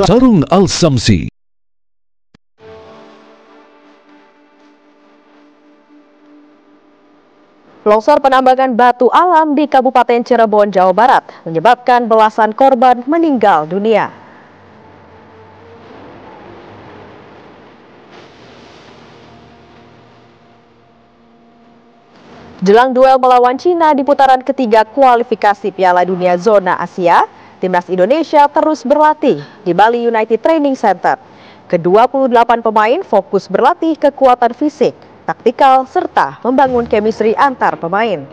Sarung Al-Samsi. Longsor penambangan batu alam di Kabupaten Cirebon, Jawa Barat menyebabkan belasan korban meninggal dunia. Jelang duel melawan Cina di putaran ketiga kualifikasi Piala Dunia Zona Asia, timnas Indonesia terus berlatih di Bali United Training Center. Ke-28 pemain fokus berlatih kekuatan fisik, taktikal, serta membangun chemistry antar pemain.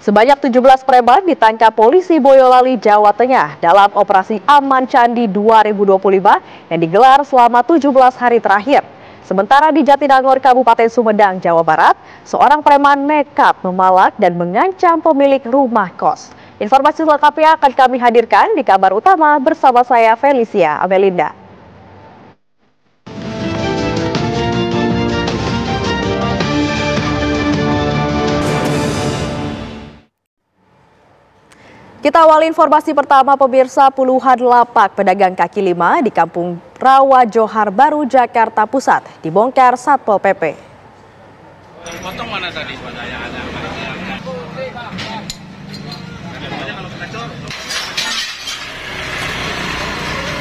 Sebanyak 17 preman ditangkap polisi Boyolali, Jawa Tengah dalam operasi Aman Candi 2025 yang digelar selama 17 hari terakhir. Sementara di Jatinangor, Kabupaten Sumedang, Jawa Barat, seorang preman nekat memalak dan mengancam pemilik rumah kos. Informasi selengkapnya akan kami hadirkan di kabar utama bersama saya Felicia Amelinda. Kita awali informasi pertama, pemirsa. Puluhan lapak pedagang kaki lima di Kampung Rawa Johar Baru, Jakarta Pusat dibongkar Satpol PP. Potong mana tadi?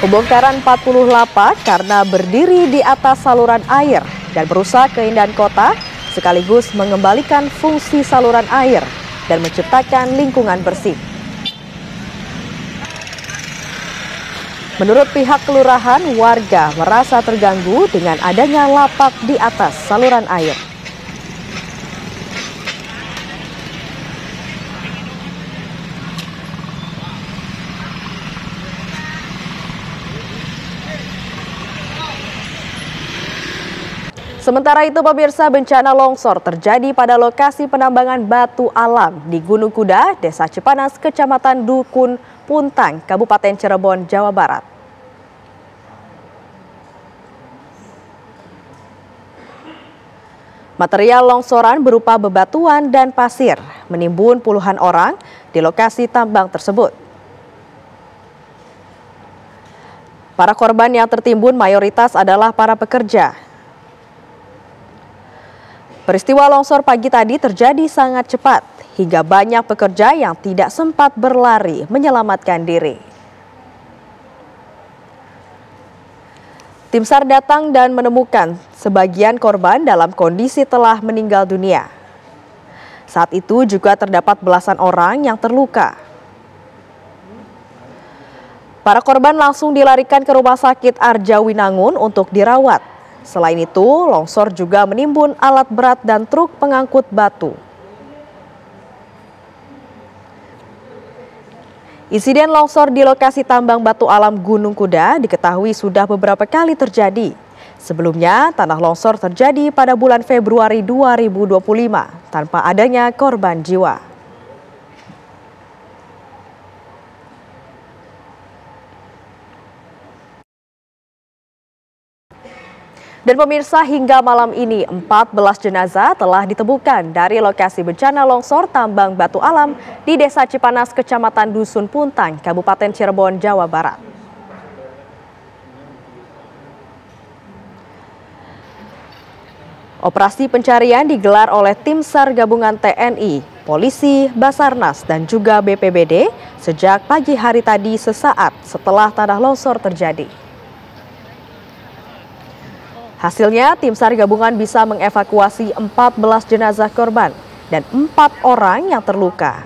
Pembongkaran 40 lapak karena berdiri di atas saluran air dan merusak keindahan kota, sekaligus mengembalikan fungsi saluran air dan menciptakan lingkungan bersih. Menurut pihak kelurahan, warga merasa terganggu dengan adanya lapak di atas saluran air. Sementara itu, pemirsa, bencana longsor terjadi pada lokasi penambangan batu alam di Gunung Kuda, Desa Cipanas, Kecamatan Dukun Puntang, Kabupaten Cirebon, Jawa Barat. Material longsoran berupa bebatuan dan pasir menimbun puluhan orang di lokasi tambang tersebut. Para korban yang tertimbun mayoritas adalah para pekerja. Peristiwa longsor pagi tadi terjadi sangat cepat, hingga banyak pekerja yang tidak sempat berlari menyelamatkan diri. Tim SAR datang dan menemukan sebagian korban dalam kondisi telah meninggal dunia. Saat itu juga terdapat belasan orang yang terluka. Para korban langsung dilarikan ke Rumah Sakit Arjawinangun untuk dirawat. Selain itu, longsor juga menimbun alat berat dan truk pengangkut batu. Insiden longsor di lokasi tambang batu alam Gunung Kuda diketahui sudah beberapa kali terjadi. Sebelumnya, tanah longsor terjadi pada bulan Februari 2025 tanpa adanya korban jiwa. Dan pemirsa, hingga malam ini 14 jenazah telah ditemukan dari lokasi bencana longsor tambang batu alam di Desa Cipanas, Kecamatan Dusun Puntang, Kabupaten Cirebon, Jawa Barat. Operasi pencarian digelar oleh tim SAR gabungan TNI, polisi, Basarnas, dan juga BPBD sejak pagi hari tadi sesaat setelah tanah longsor terjadi. Hasilnya, tim SAR gabungan bisa mengevakuasi 14 jenazah korban dan 4 orang yang terluka.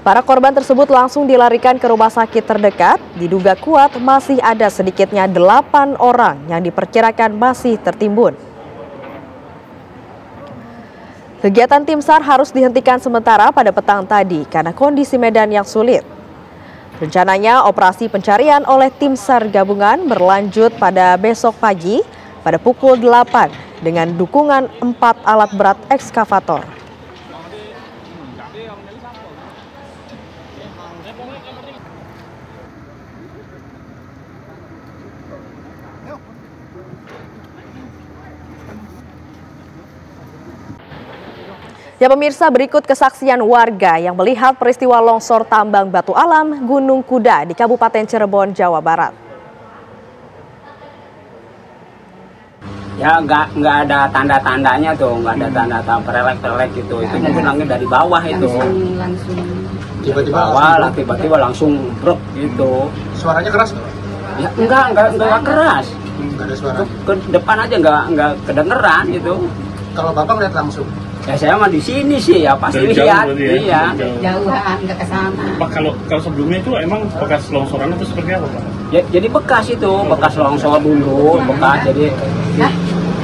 Para korban tersebut langsung dilarikan ke rumah sakit terdekat. Diduga kuat masih ada sedikitnya 8 orang yang diperkirakan masih tertimbun. Kegiatan tim SAR harus dihentikan sementara pada petang tadi karena kondisi medan yang sulit. Rencananya operasi pencarian oleh tim SAR gabungan berlanjut pada besok pagi pada pukul 8 dengan dukungan 4 alat berat ekskavator. Ya pemirsa, berikut kesaksian warga yang melihat peristiwa longsor tambang batu alam Gunung Kuda di Kabupaten Cirebon, Jawa Barat. Ya nggak ada tanda-tandanya tuh, nggak ada tanda-tanda perelek-perelek gitu. Itu mungkin langit dari bawah itu. Langsung. Tiba-tiba bawah, tiba-tiba langsung brok gitu. Suaranya keras? Ya enggak keras. Nggak ada suara. Ke depan aja nggak kedengeran gitu. Kalau Bapak lihat langsung? Ya saya mah di sini sih ya pasti lihat. Iya. Jauhan, nggak ke sana. Pak, kalau sebelumnya itu emang bekas longsoran atau seperti apa, Pak? Ya, jadi bekas itu, bekas longsor dulu, bekas jadi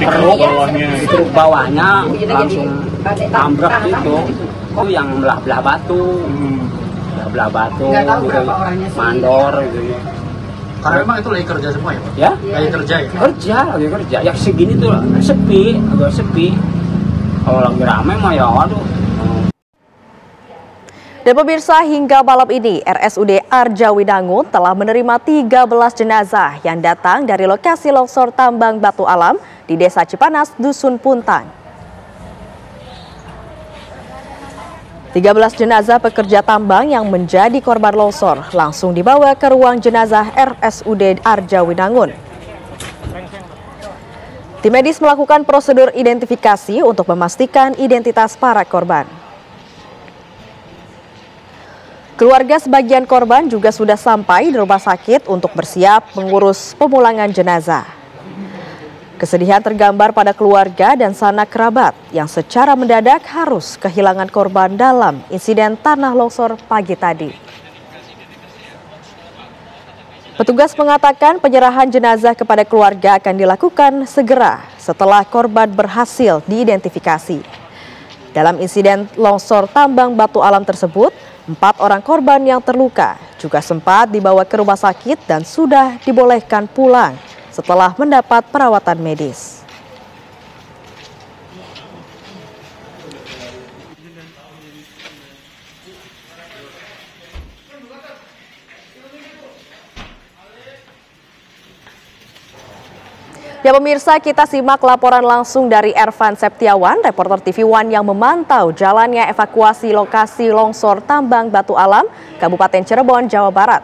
Dikeruk bawahnya. dikeruk bawahnya langsung tambrak gitu. Itu yang belah-belah batu. Belah batu, Nggak tahu gitu, berapa orangnya sih. mandor gitu. Karena memang itu lagi kerja semua ya Pak? Ya? Lagi kerja ya? Lagi kerja. Ya segini tuh sepi, agak sepi. Kalau lagi rame mah ya aduh. Dan pemirsa, hingga malam ini RSUD Arjawinangun telah menerima 13 jenazah yang datang dari lokasi longsor tambang batu alam di Desa Cipanas, Dusun Puntang. 13 jenazah pekerja tambang yang menjadi korban longsor langsung dibawa ke ruang jenazah RSUD Arjawinangun. Tim medis melakukan prosedur identifikasi untuk memastikan identitas para korban. Keluarga sebagian korban juga sudah sampai di rumah sakit untuk bersiap mengurus pemulangan jenazah. Kesedihan tergambar pada keluarga dan sanak kerabat yang secara mendadak harus kehilangan korban dalam insiden tanah longsor pagi tadi. Petugas mengatakan penyerahan jenazah kepada keluarga akan dilakukan segera setelah korban berhasil diidentifikasi. Dalam insiden longsor tambang batu alam tersebut, 4 orang korban yang terluka juga sempat dibawa ke rumah sakit dan sudah dibolehkan pulang setelah mendapat perawatan medis. Ya pemirsa, kita simak laporan langsung dari Ervan Septiawan, reporter TV One yang memantau jalannya evakuasi lokasi longsor tambang batu alam Kabupaten Cirebon, Jawa Barat.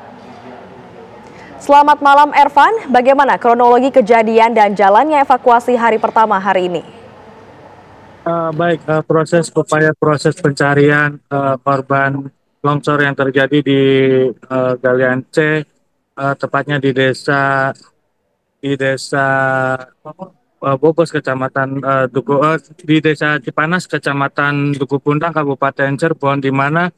Selamat malam Ervan, bagaimana kronologi kejadian dan jalannya evakuasi hari pertama hari ini? Proses pencarian korban longsor yang terjadi di Galian C, tepatnya di desa Bobos, Kecamatan di Desa Cipanas, Kecamatan Duku Puntang, Kabupaten Cirebon, di mana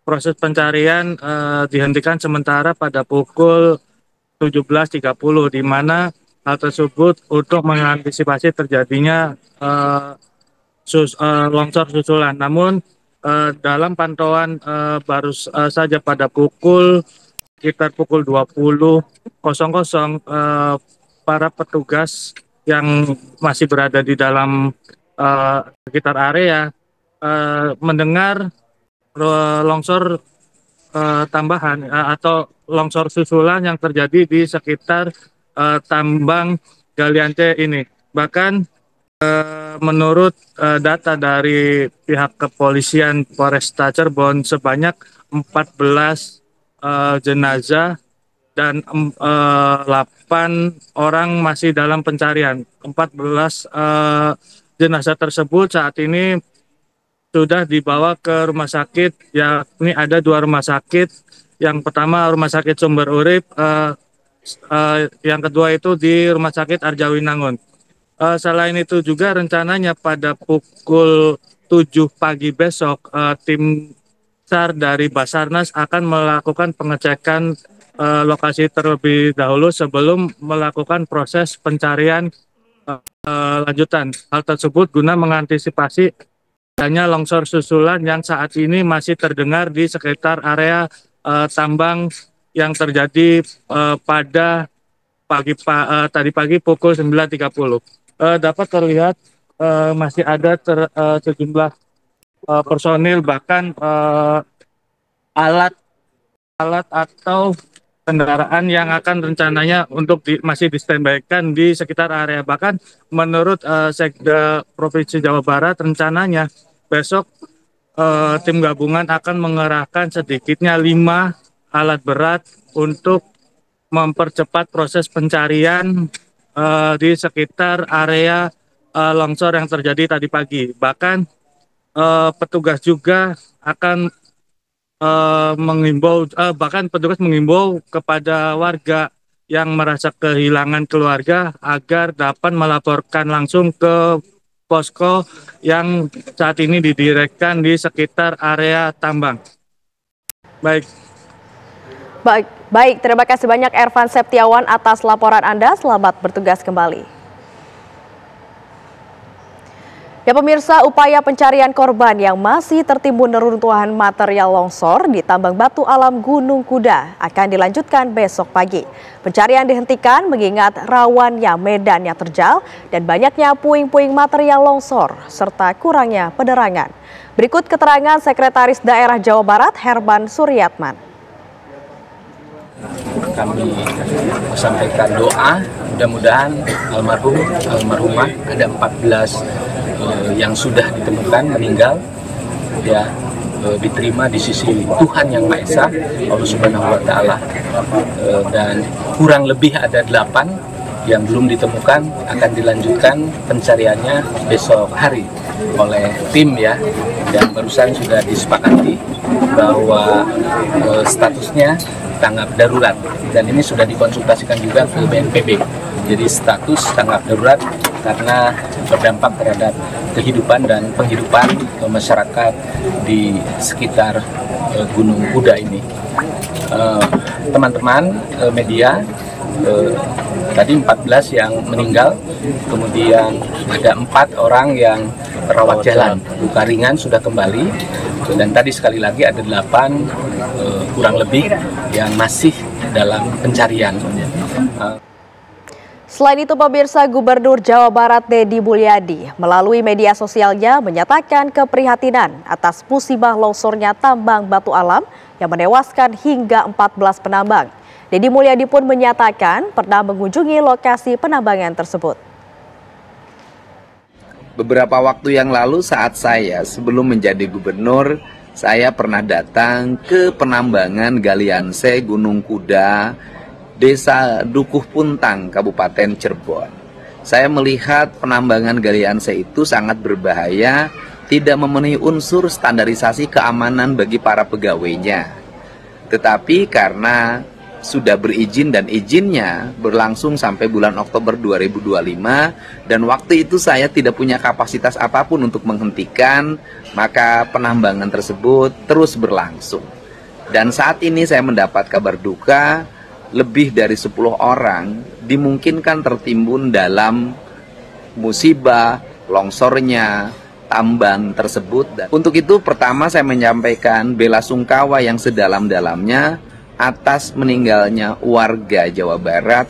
proses pencarian dihentikan sementara pada pukul 17.30, di mana hal tersebut untuk mengantisipasi terjadinya longsor susulan. Namun dalam pantauan baru saja pada sekitar pukul 20.00 para petugas yang masih berada di dalam sekitar area mendengar longsor tambahan atau longsor susulan yang terjadi di sekitar tambang Galian C ini. Bahkan menurut data dari pihak kepolisian Polresta Cirebon, sebanyak 14 jenazah dan 8 orang masih dalam pencarian. 14 jenazah tersebut saat ini sudah dibawa ke rumah sakit, yakni ada 2 rumah sakit. Yang pertama Rumah Sakit Sumber Urip, yang kedua itu di Rumah Sakit Arjawinangun. Selain itu juga rencananya pada pukul 7 pagi besok tim SAR dari Basarnas akan melakukan pengecekan lokasi terlebih dahulu sebelum melakukan proses pencarian lanjutan. Hal tersebut guna mengantisipasi adanya longsor susulan yang saat ini masih terdengar di sekitar area tambang yang terjadi pada tadi pagi pukul 9.30. Dapat terlihat masih ada sejumlah personil, bahkan alat atau kendaraan yang akan rencananya untuk masih di-standby-kan di sekitar area. Bahkan menurut Sekda Provinsi Jawa Barat, rencananya besok tim gabungan akan mengerahkan sedikitnya 5 alat berat untuk mempercepat proses pencarian di sekitar area longsor yang terjadi tadi pagi. Bahkan petugas juga akan bahkan petugas mengimbau kepada warga yang merasa kehilangan keluarga agar dapat melaporkan langsung ke posko yang saat ini didirikan di sekitar area tambang. Baik, terima kasih banyak Ervan Septiawan atas laporan Anda. Selamat bertugas kembali. Ya pemirsa, upaya pencarian korban yang masih tertimbun reruntuhan material longsor di tambang batu alam Gunung Kuda akan dilanjutkan besok pagi. Pencarian dihentikan mengingat rawannya medan yang terjal dan banyaknya puing-puing material longsor serta kurangnya penerangan. Berikut keterangan Sekretaris Daerah Jawa Barat Herman Suryatman. Kami sampaikan doa, mudah-mudahan almarhumah ada 14 yang sudah ditemukan meninggal ya diterima di sisi Tuhan Yang Maha Esa, Allah Subhanahu wa Ta'ala, dan kurang lebih ada 8 yang belum ditemukan, akan dilanjutkan pencariannya besok hari oleh tim ya, dan barusan sudah disepakati bahwa statusnya tanggap darurat, dan ini sudah dikonsultasikan juga ke BNPB. Jadi status tanggap darurat karena berdampak terhadap kehidupan dan penghidupan masyarakat di sekitar Gunung Kuda ini. Teman-teman media, tadi 14 yang meninggal, kemudian ada 4 orang yang rawat jalan, luka ringan sudah kembali, dan tadi sekali lagi ada 8 kurang lebih yang masih dalam pencarian. Selain itu pemirsa, Gubernur Jawa Barat Deddy Mulyadi melalui media sosialnya menyatakan keprihatinan atas musibah longsornya tambang batu alam yang menewaskan hingga 14 penambang. Deddy Mulyadi pun menyatakan pernah mengunjungi lokasi penambangan tersebut. Beberapa waktu yang lalu saat saya sebelum menjadi gubernur, saya pernah datang ke penambangan Galianse Gunung Kuda, Desa Dukuh Puntang, Kabupaten Cirebon. Saya melihat penambangan Galianse itu sangat berbahaya, tidak memenuhi unsur standarisasi keamanan bagi para pegawainya. Tetapi karena sudah berizin dan izinnya berlangsung sampai bulan Oktober 2025 dan waktu itu saya tidak punya kapasitas apapun untuk menghentikan, maka penambangan tersebut terus berlangsung. Dan saat ini saya mendapat kabar duka, lebih dari 10 orang dimungkinkan tertimbun dalam musibah longsornya tambang tersebut. Dan untuk itu pertama saya menyampaikan bela sungkawa yang sedalam-dalamnya atas meninggalnya warga Jawa Barat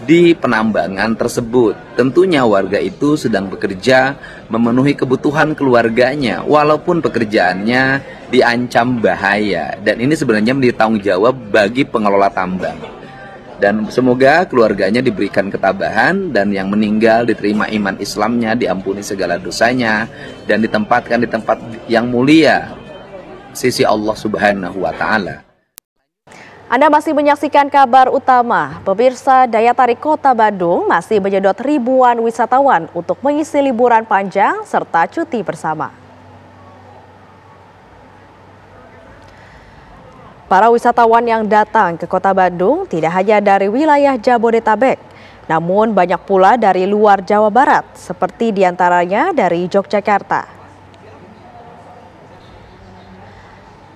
di penambangan tersebut. Tentunya warga itu sedang bekerja memenuhi kebutuhan keluarganya walaupun pekerjaannya diancam bahaya, dan ini sebenarnya menjadi tanggung jawab bagi pengelola tambang. Dan semoga keluarganya diberikan ketabahan dan yang meninggal diterima iman Islamnya, diampuni segala dosanya dan ditempatkan di tempat yang mulia sisi Allah Subhanahu wa Ta'ala. Anda masih menyaksikan kabar utama. Pemirsa, daya tarik Kota Bandung masih menyedot ribuan wisatawan untuk mengisi liburan panjang serta cuti bersama. Para wisatawan yang datang ke Kota Bandung tidak hanya dari wilayah Jabodetabek, namun banyak pula dari luar Jawa Barat, seperti diantaranya dari Yogyakarta.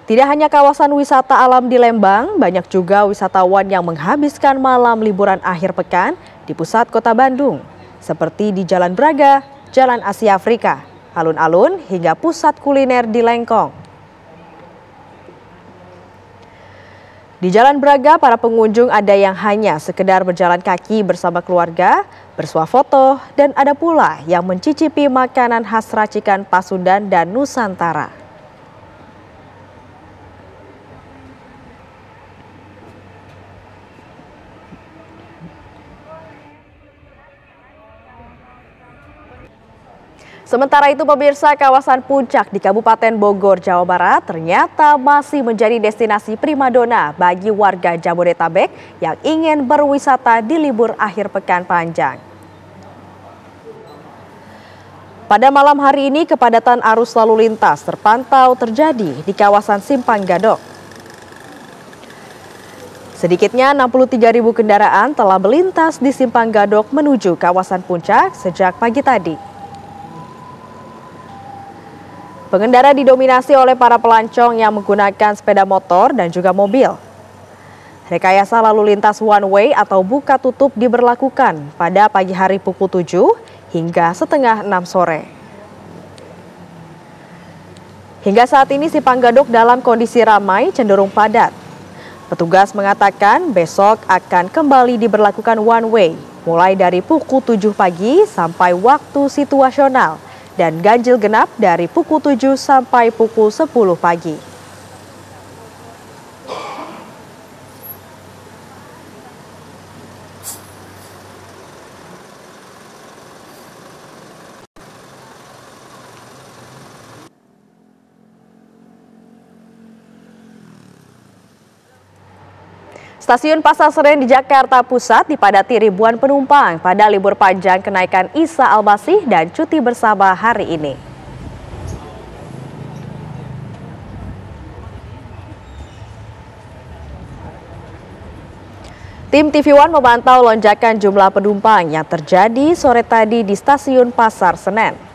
Tidak hanya kawasan wisata alam di Lembang, banyak juga wisatawan yang menghabiskan malam liburan akhir pekan di pusat Kota Bandung, seperti di Jalan Braga, Jalan Asia Afrika, alun-alun hingga pusat kuliner di Lengkong. Di Jalan Braga, para pengunjung ada yang hanya sekedar berjalan kaki bersama keluarga, bersuah foto, dan ada pula yang mencicipi makanan khas racikan Pasundan dan Nusantara. Sementara itu pemirsa, kawasan Puncak di Kabupaten Bogor, Jawa Barat ternyata masih menjadi destinasi primadona bagi warga Jabodetabek yang ingin berwisata di libur akhir pekan panjang. Pada malam hari ini kepadatan arus lalu lintas terpantau terjadi di kawasan Simpang Gadok. Sedikitnya 63.000 kendaraan telah melintas di Simpang Gadok menuju kawasan Puncak sejak pagi tadi. Pengendara didominasi oleh para pelancong yang menggunakan sepeda motor dan juga mobil. Rekayasa lalu lintas one way atau buka tutup diberlakukan pada pagi hari pukul 7 hingga setengah 6 sore. Hingga saat ini Simpang Gadok dalam kondisi ramai cenderung padat. Petugas mengatakan besok akan kembali diberlakukan one way mulai dari pukul 7 pagi sampai waktu situasional dan ganjil genap dari pukul 7 sampai pukul 10 pagi. Stasiun Pasar Senen di Jakarta Pusat dipadati ribuan penumpang pada libur panjang kenaikan Isa Al-Masih dan cuti bersama hari ini. Tim TV One memantau lonjakan jumlah penumpang yang terjadi sore tadi di Stasiun Pasar Senen.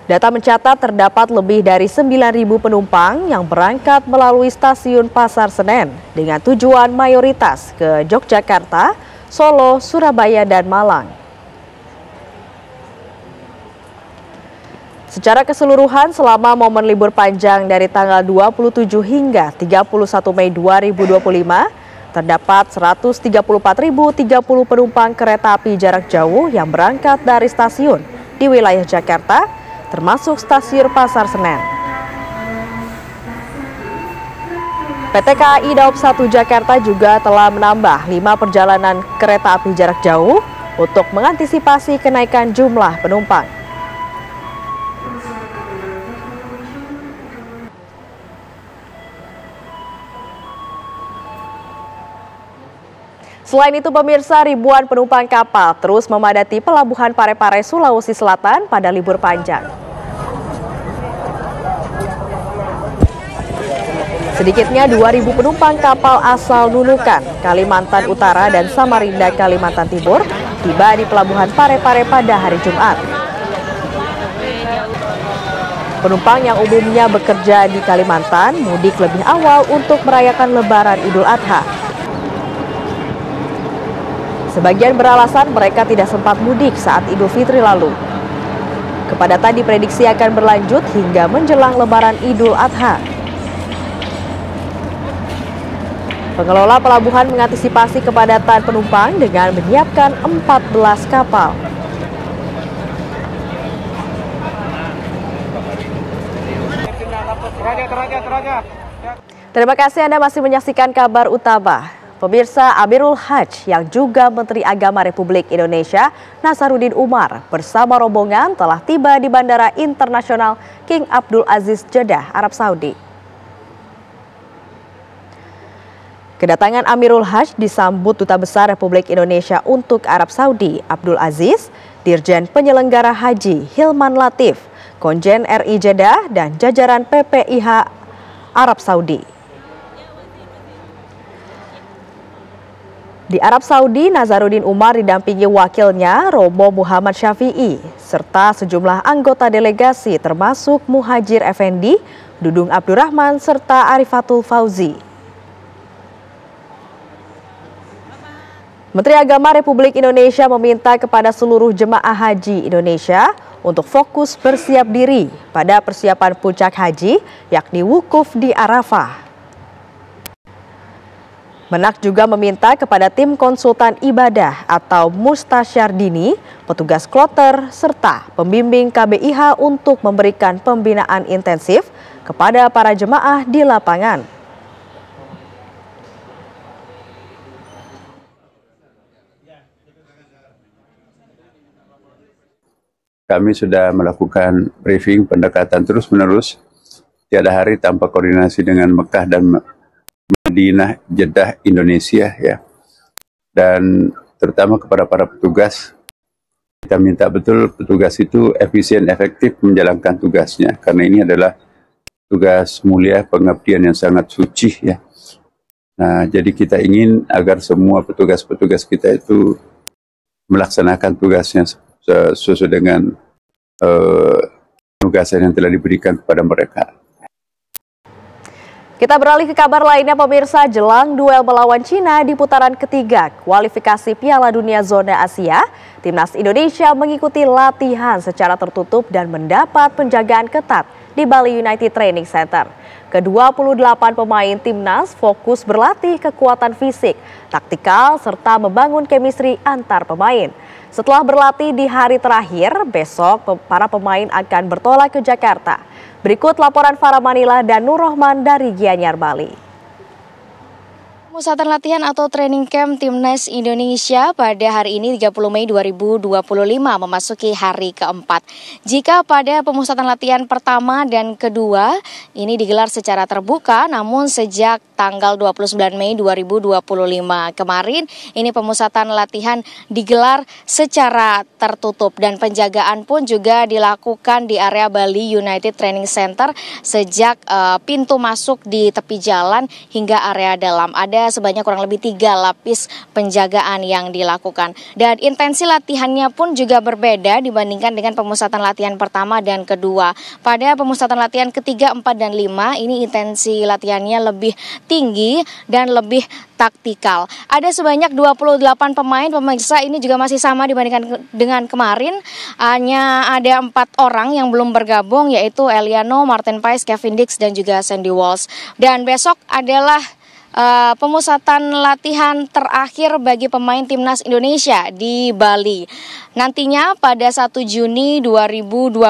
Data mencatat terdapat lebih dari 9.000 penumpang yang berangkat melalui Stasiun Pasar Senen dengan tujuan mayoritas ke Yogyakarta, Solo, Surabaya, dan Malang. Secara keseluruhan selama momen libur panjang dari tanggal 27 hingga 31 Mei 2025, terdapat 134.030 penumpang kereta api jarak jauh yang berangkat dari stasiun di wilayah Jakarta, termasuk Stasiun Pasar Senen. PT KAI Daob 1 Jakarta juga telah menambah 5 perjalanan kereta api jarak jauh untuk mengantisipasi kenaikan jumlah penumpang. Selain itu pemirsa, ribuan penumpang kapal terus memadati Pelabuhan Parepare, Sulawesi Selatan pada libur panjang. Sedikitnya 2.000 penumpang kapal asal Nunukan, Kalimantan Utara dan Samarinda, Kalimantan Timur tiba di Pelabuhan Parepare pada hari Jumat. Penumpang yang umumnya bekerja di Kalimantan mudik lebih awal untuk merayakan Lebaran Idul Adha. Sebagian beralasan mereka tidak sempat mudik saat Idul Fitri lalu. Kepadatan diprediksi akan berlanjut hingga menjelang Lebaran Idul Adha. Pengelola pelabuhan mengantisipasi kepadatan penumpang dengan menyiapkan 14 kapal. Terima kasih Anda masih menyaksikan Kabar Utama. Pemirsa, Amirul Hajj yang juga Menteri Agama Republik Indonesia Nasaruddin Umar bersama rombongan telah tiba di Bandara Internasional King Abdul Aziz Jeddah, Arab Saudi. Kedatangan Amirul Hajj disambut Duta Besar Republik Indonesia untuk Arab Saudi, Abdul Aziz, Dirjen Penyelenggara Haji Hilman Latif, Konjen RI Jeddah, dan jajaran PPIH Arab Saudi. Di Arab Saudi, Nasaruddin Umar didampingi wakilnya Romo Muhammad Syafi'i, serta sejumlah anggota delegasi termasuk Muhajir Effendi, Dudung Abdurrahman, serta Arifatul Fauzi. Menteri Agama Republik Indonesia meminta kepada seluruh jemaah haji Indonesia untuk fokus bersiap diri pada persiapan puncak haji, yakni wukuf di Arafah. Menak juga meminta kepada tim konsultan ibadah atau mustasyar dini, petugas kloter, serta pembimbing KBIH untuk memberikan pembinaan intensif kepada para jemaah di lapangan. Kami sudah melakukan briefing pendekatan terus-menerus, tiada hari tanpa koordinasi dengan Mekah dan Madinah, Jeddah, Indonesia ya. Dan terutama kepada para petugas, kita minta betul petugas itu efisien, efektif menjalankan tugasnya. Karena ini adalah tugas mulia, pengabdian yang sangat suci ya. Nah, jadi kita ingin agar semua petugas-petugas kita itu melaksanakan tugasnya sesuai dengan tugasan yang telah diberikan kepada mereka. Kita beralih ke kabar lainnya pemirsa, jelang duel melawan Cina di putaran ketiga kualifikasi Piala Dunia Zona Asia, Timnas Indonesia mengikuti latihan secara tertutup dan mendapat penjagaan ketat di Bali United Training Center. Ke-28 pemain Timnas fokus berlatih kekuatan fisik, taktikal, serta membangun chemistry antar pemain. Setelah berlatih di hari terakhir, besok para pemain akan bertolak ke Jakarta. Berikut laporan Farah Manila dan Nur Rohman dari Gianyar, Bali. Pemusatan latihan atau training camp Timnas Indonesia pada hari ini 30 Mei 2025 memasuki hari keempat. Jika pada pemusatan latihan pertama dan kedua ini digelar secara terbuka, namun sejak tanggal 29 Mei 2025 kemarin ini pemusatan latihan digelar secara tertutup dan penjagaan pun juga dilakukan di area Bali United Training Center sejak pintu masuk di tepi jalan hingga area dalam. Ada sebanyak kurang lebih 3 lapis penjagaan yang dilakukan. Dan intensi latihannya pun juga berbeda dibandingkan dengan pemusatan latihan pertama dan kedua. Pada pemusatan latihan ketiga, 4, dan 5 ini intensi latihannya lebih tinggi dan lebih taktikal. Ada sebanyak 28 pemain, pemirsa, ini juga masih sama dibandingkan dengan kemarin. Hanya ada 4 orang yang belum bergabung, yaitu Eliano, Martin Pais, Kevin Dix, dan juga Sandy Walsh. Dan besok adalah pemusatan latihan terakhir bagi pemain Timnas Indonesia di Bali. Nantinya pada 1 Juni 2025,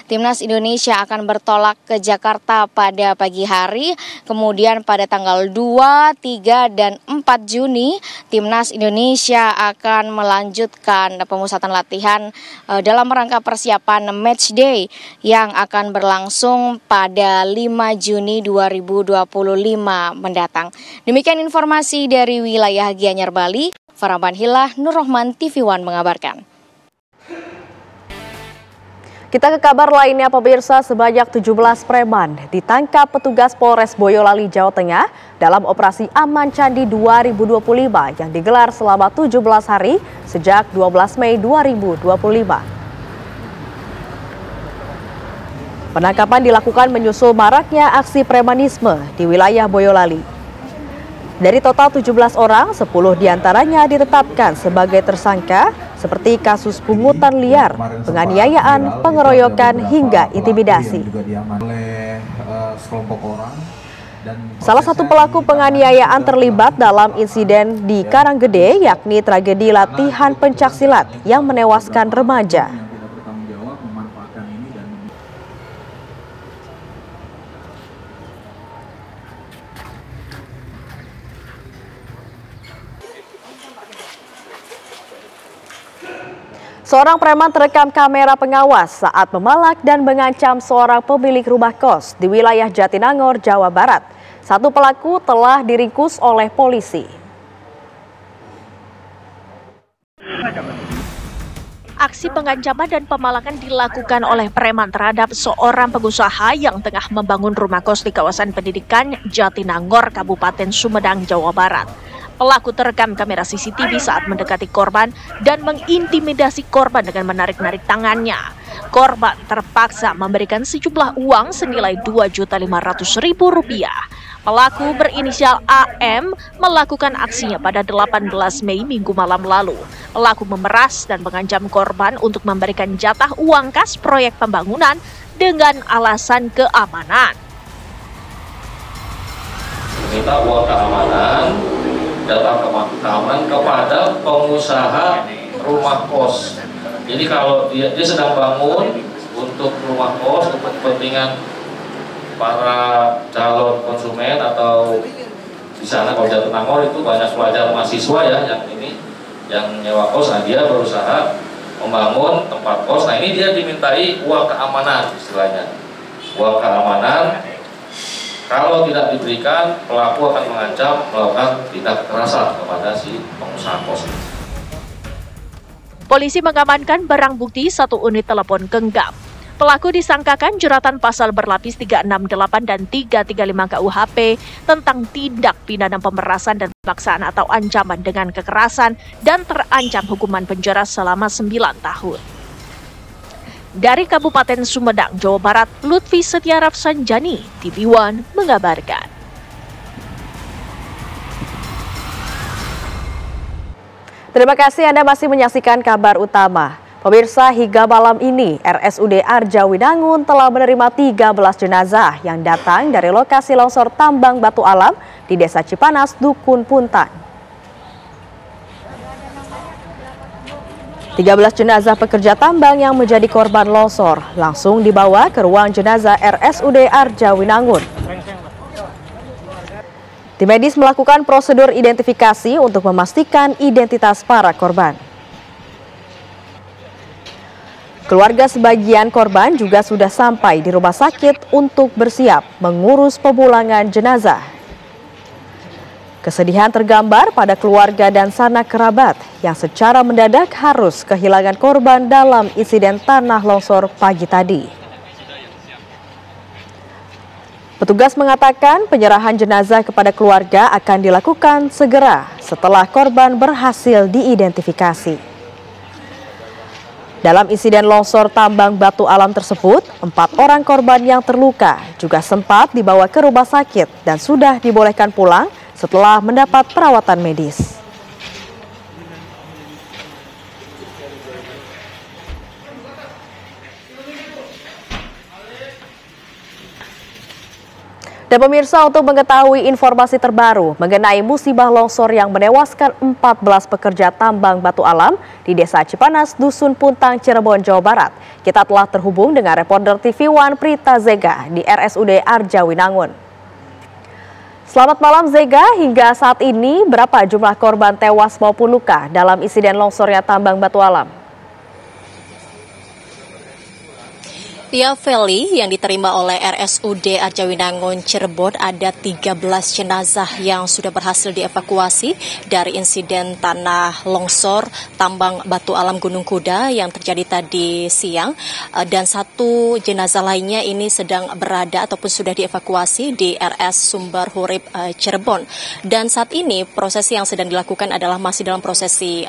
Timnas Indonesia akan bertolak ke Jakarta pada pagi hari. Kemudian pada tanggal 2, 3, dan 4 Juni, Timnas Indonesia akan melanjutkan pemusatan latihan dalam rangka persiapan match day yang akan berlangsung pada 5 Juni 2025 mendatang. Demikian informasi dari wilayah Gianyar, Bali. Farah Manila, Nur Rohman, TV One mengabarkan. Kita ke kabar lainnya pemirsa, sebanyak 17 preman ditangkap petugas Polres Boyolali, Jawa Tengah dalam operasi Aman Candi 2025 yang digelar selama 17 hari sejak 12 Mei 2025. Penangkapan dilakukan menyusul maraknya aksi premanisme di wilayah Boyolali. Dari total 17 orang, 10 diantaranya ditetapkan sebagai tersangka seperti kasus pungutan liar, penganiayaan, pengeroyokan, hingga intimidasi. Salah satu pelaku penganiayaan terlibat dalam insiden di Karanggede, yakni tragedi latihan pencaksilat yang menewaskan remaja. Seorang preman terekam kamera pengawas saat memalak dan mengancam seorang pemilik rumah kos di wilayah Jatinangor, Jawa Barat. Satu pelaku telah diringkus oleh polisi. Aksi pengancaman dan pemalakan dilakukan oleh preman terhadap seorang pengusaha yang tengah membangun rumah kos di kawasan pendidikan Jatinangor, Kabupaten Sumedang, Jawa Barat. Pelaku terekam kamera CCTV saat mendekati korban dan mengintimidasi korban dengan menarik-narik tangannya. Korban terpaksa memberikan sejumlah uang senilai Rp2.500.000. Pelaku berinisial AM melakukan aksinya pada 18 Mei Minggu malam lalu. Pelaku memeras dan mengancam korban untuk memberikan jatah uang kas proyek pembangunan dengan alasan keamanan. Minta uang keamanan, jatah keamanan kepada pengusaha rumah kos. Jadi kalau dia sedang bangun untuk rumah kos untuk kepentingan para calon konsumen atau di sana kalau Jatinangor itu banyak pelajar mahasiswa ya yang nyewa kos. Nah, dia berusaha membangun tempat kos. Nah, ini dia dimintai uang keamanan istilahnya. Uang keamanan, kalau tidak diberikan, pelaku akan mengancam melakukan tindak kekerasan kepada si pengusaha kos. Polisi mengamankan barang bukti 1 unit telepon genggam. Pelaku disangkakan jeratan pasal berlapis 368 dan 335 KUHP tentang tindak pidana pemerasan dan pemaksaan atau ancaman dengan kekerasan dan terancam hukuman penjara selama 9 tahun. Dari Kabupaten Sumedang, Jawa Barat, Lutfi Setiarap Sanjani, TV One mengabarkan. Terima kasih Anda masih menyaksikan kabar utama. Pemirsa, hingga malam ini RSUD Arjawinangun telah menerima 13 jenazah yang datang dari lokasi longsor tambang batu alam di Desa Cipanas, Dukun Puntan. 13 jenazah pekerja tambang yang menjadi korban longsor langsung dibawa ke ruang jenazah RSUD Arjawinangun. Tim medis melakukan prosedur identifikasi untuk memastikan identitas para korban. Keluarga sebagian korban juga sudah sampai di rumah sakit untuk bersiap mengurus pemulangan jenazah. Kesedihan tergambar pada keluarga dan sanak kerabat yang secara mendadak harus kehilangan korban dalam insiden tanah longsor pagi tadi. Petugas mengatakan penyerahan jenazah kepada keluarga akan dilakukan segera setelah korban berhasil diidentifikasi. Dalam insiden longsor tambang batu alam tersebut, 4 orang korban yang terluka juga sempat dibawa ke rumah sakit dan sudah dibolehkan pulang setelah mendapat perawatan medis. Dan pemirsa, untuk mengetahui informasi terbaru mengenai musibah longsor yang menewaskan 14 pekerja tambang batu alam di Desa Cipanas, Dusun Puntang, Cirebon, Jawa Barat, kita telah terhubung dengan reporter TV One Prita Zega di RSUD Arjawinangun. Selamat malam Zega, hingga saat ini berapa jumlah korban tewas maupun luka dalam insiden longsornya tambang batu alam? Ya, Feli, yang diterima oleh RSUD Arjawinangun Cirebon ada 13 jenazah yang sudah berhasil dievakuasi dari insiden tanah longsor tambang batu alam Gunung Kuda yang terjadi tadi siang, dan 1 jenazah lainnya ini sedang berada ataupun sudah dievakuasi di RS Sumber Hurip Cirebon. Dan saat ini prosesi yang sedang dilakukan adalah masih dalam prosesi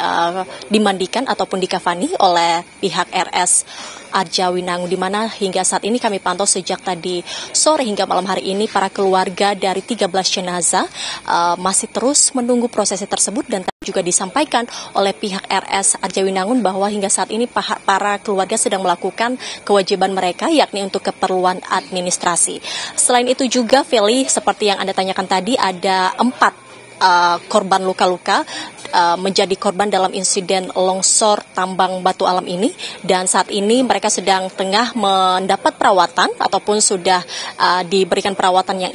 dimandikan ataupun dikafani oleh pihak RS Arjawinangun, di mana hingga saat ini kami pantau sejak tadi sore hingga malam hari ini para keluarga dari 13 jenazah masih terus menunggu prosesi tersebut, dan juga disampaikan oleh pihak RS Arjawinangun bahwa hingga saat ini para keluarga sedang melakukan kewajiban mereka, yakni untuk keperluan administrasi. Selain itu juga, Feli, seperti yang Anda tanyakan tadi, ada 4 korban luka-luka menjadi korban dalam insiden longsor tambang batu alam ini, dan saat ini mereka sedang tengah mendapat perawatan ataupun sudah diberikan perawatan yang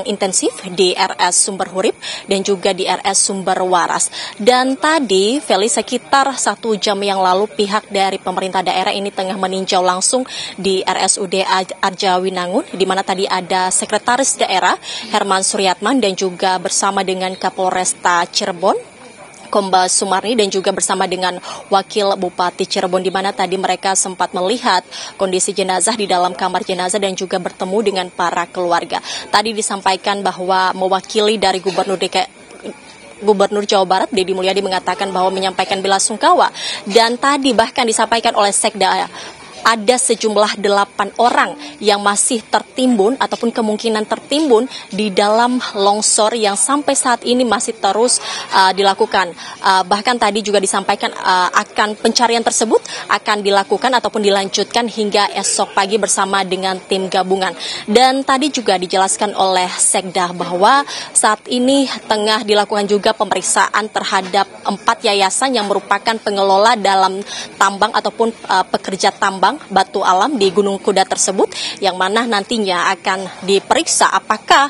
intensif di RS Sumber Hurip dan juga di RS Sumber Waras. Dan tadi, Feli, sekitar 1 jam yang lalu pihak dari pemerintah daerah ini tengah meninjau langsung di RSUD Arjawinangun, di mana tadi ada Sekretaris Daerah Herman Suryatman dan juga bersama dengan Kapolresta Cirebon Kombes Sumarni, dan juga bersama dengan Wakil Bupati Cirebon, di mana tadi mereka sempat melihat kondisi jenazah di dalam kamar jenazah dan juga bertemu dengan para keluarga. Tadi disampaikan bahwa mewakili dari Gubernur Jawa Barat, Deddy Mulyadi, mengatakan bahwa menyampaikan bela sungkawa, dan tadi bahkan disampaikan oleh Sekda ada sejumlah 8 orang yang masih tertimbun ataupun kemungkinan tertimbun di dalam longsor yang sampai saat ini masih terus dilakukan. Bahkan tadi juga disampaikan akan pencarian tersebut akan dilakukan ataupun dilanjutkan hingga esok pagi bersama dengan tim gabungan. Dan tadi juga dijelaskan oleh Sekda bahwa saat ini tengah dilakukan juga pemeriksaan terhadap 4 yayasan yang merupakan pengelola dalam tambang ataupun pekerja tambang batu alam di Gunung Kuda tersebut, yang mana nantinya akan diperiksa apakah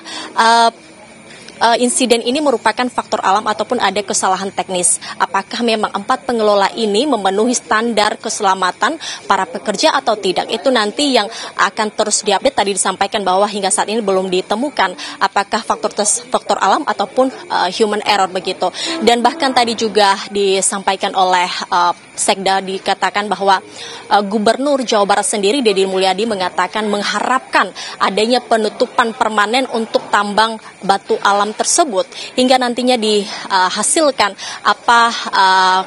insiden ini merupakan faktor alam ataupun ada kesalahan teknis. Apakah memang 4 pengelola ini memenuhi standar keselamatan para pekerja atau tidak? Itu nanti yang akan terus diupdate. Tadi disampaikan bahwa hingga saat ini belum ditemukan apakah faktor alam ataupun human error begitu. Dan bahkan tadi juga disampaikan oleh Sekda, dikatakan bahwa Gubernur Jawa Barat sendiri Deddy Mulyadi mengatakan mengharapkan adanya penutupan permanen untuk tambang batu alam tersebut hingga nantinya dihasilkan apa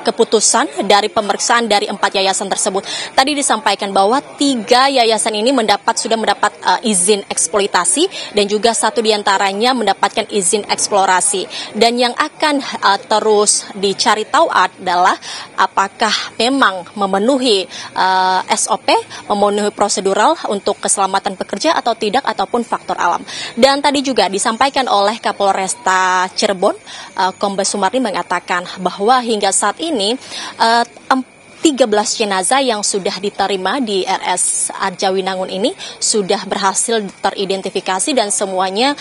keputusan dari pemeriksaan dari 4 yayasan tersebut. Tadi disampaikan bahwa 3 yayasan ini sudah mendapat izin eksploitasi dan juga 1 diantaranya mendapatkan izin eksplorasi. Dan yang akan terus dicari tahu adalah apakah memang memenuhi SOP, memenuhi prosedural untuk keselamatan pekerja atau tidak, ataupun faktor alam. Dan tadi juga disampaikan oleh Kapolresta Cirebon, Kombes Sumardi mengatakan bahwa hingga saat ini 13 jenazah yang sudah diterima di RS Arjawinangun ini sudah berhasil teridentifikasi dan semuanya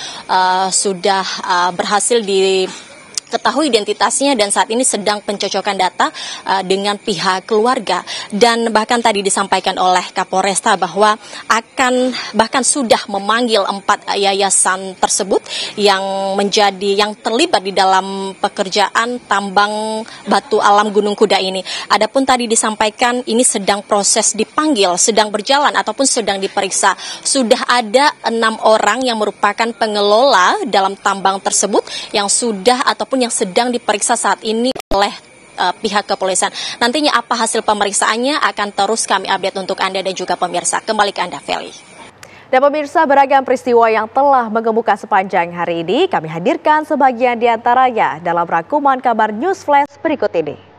sudah berhasil diketahui identitasnya dan saat ini sedang pencocokan data dengan pihak keluarga. Dan bahkan tadi disampaikan oleh Kapolresta bahwa bahkan sudah memanggil 4 yayasan tersebut yang terlibat di dalam pekerjaan tambang batu alam Gunung Kuda ini. Adapun tadi disampaikan ini sedang proses dipanggil, sedang berjalan ataupun sedang diperiksa. Sudah ada 6 orang yang merupakan pengelola dalam tambang tersebut yang sudah ataupun yang sedang diperiksa saat ini oleh pihak kepolisian. Nantinya apa hasil pemeriksaannya akan terus kami update untuk Anda dan juga pemirsa. Kembali ke Anda, Feli. Dan pemirsa, beragam peristiwa yang telah mengemuka sepanjang hari ini kami hadirkan sebagian di antaranya dalam rangkuman kabar News Flash berikut ini.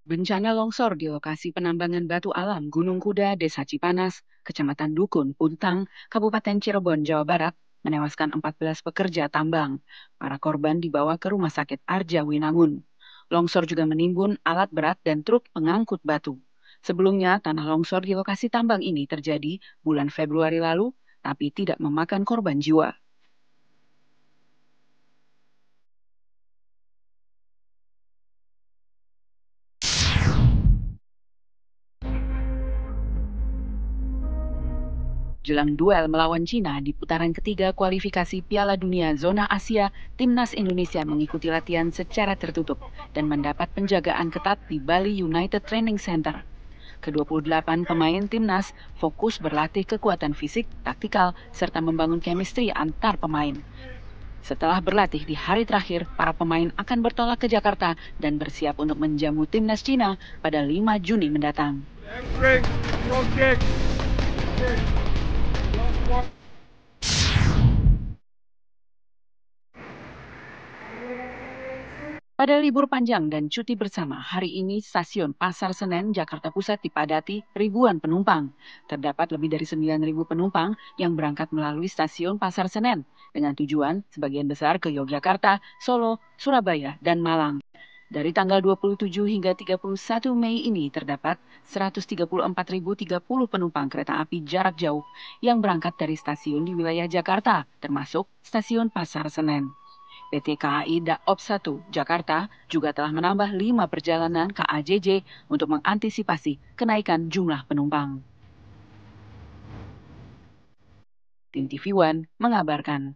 Bencana longsor di lokasi penambangan batu alam Gunung Kuda, Desa Cipanas, Kecamatan Dukun, Puntang, Kabupaten Cirebon, Jawa Barat, menewaskan 14 pekerja tambang. Para korban dibawa ke Rumah Sakit Arjawinangun. Longsor juga menimbun alat berat dan truk pengangkut batu. Sebelumnya, tanah longsor di lokasi tambang ini terjadi bulan Februari lalu, tapi tidak memakan korban jiwa. Jelang duel melawan Cina di putaran ketiga kualifikasi Piala Dunia Zona Asia, Timnas Indonesia mengikuti latihan secara tertutup dan mendapat penjagaan ketat di Bali United Training Center. Ke-28 pemain Timnas fokus berlatih kekuatan fisik, taktikal, serta membangun chemistry antar pemain. Setelah berlatih di hari terakhir, para pemain akan bertolak ke Jakarta dan bersiap untuk menjamu Timnas Cina pada 5 Juni mendatang. Pada libur panjang dan cuti bersama, hari ini stasiun Pasar Senen, Jakarta Pusat dipadati ribuan penumpang. Terdapat lebih dari 9.000 penumpang yang berangkat melalui stasiun Pasar Senen dengan tujuan sebagian besar ke Yogyakarta, Solo, Surabaya, dan Malang. Dari tanggal 27 hingga 31 Mei ini terdapat 134.030 penumpang kereta api jarak jauh yang berangkat dari stasiun di wilayah Jakarta, termasuk stasiun Pasar Senen. PT KAI Daop 1 Jakarta juga telah menambah 5 perjalanan KAJJ untuk mengantisipasi kenaikan jumlah penumpang. Tim TV One mengabarkan.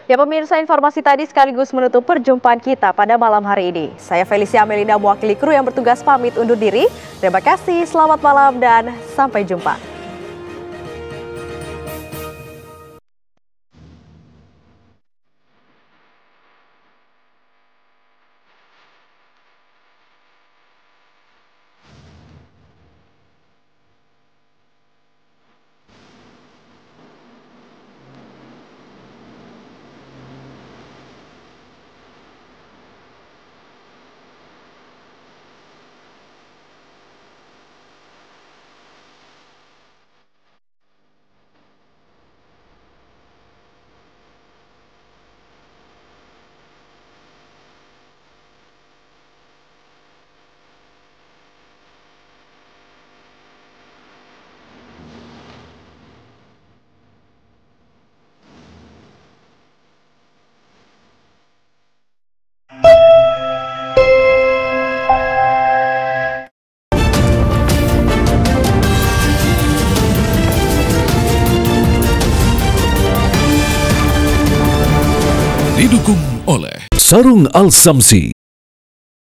Ya pemirsa, informasi tadi sekaligus menutup perjumpaan kita pada malam hari ini. Saya Felicia Melinda mewakili kru yang bertugas pamit undur diri. Terima kasih, selamat malam dan sampai jumpa. Didukung oleh Sarung Al Samsi.